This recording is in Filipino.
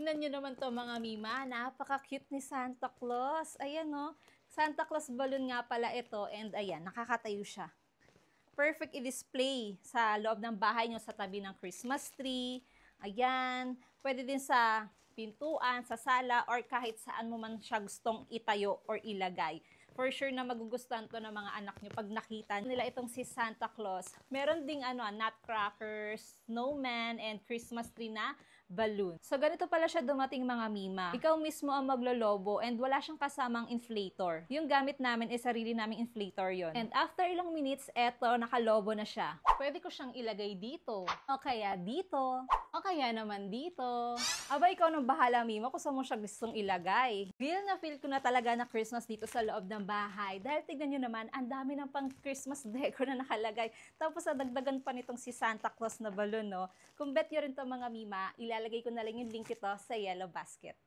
Tingnan nyo naman to mga mima, napaka-cute ni Santa Claus. Ayan no, Santa Claus balloon nga pala ito and ayan, nakakatayo siya. Perfect i-display sa loob ng bahay nyo sa tabi ng Christmas tree. Ayan, pwede din sa pintuan, sa sala, or kahit saan mo man siya gustong itayo or ilagay. For sure na magugustuhan to ng mga anak nyo pag nakita nila itong si Santa Claus. Meron ding nutcrackers, snowman, and Christmas tree na balloon. So ganito pala siya dumating mga mima. Ikaw mismo ang maglolobo and wala siyang kasamang inflator. Yung gamit namin is sarili naming inflator yon. And after ilang minutes, eto, nakalobo na siya. Pwede ko siyang ilagay dito. O kaya dito. O kaya naman dito. Aba, ikaw nang bahala mima kung saan mo siya gustong ilagay. Feel ko na talaga na Christmas dito sa loob ng bahay. Dahil tignan nyo naman, ang dami ng pang Christmas decor na nakalagay. Tapos dagdagan pa nitong si Santa Claus na balloon, no? Kung bet nyo rin to mga mima, ilalagay ko na lang yung link ito sa yellow basket.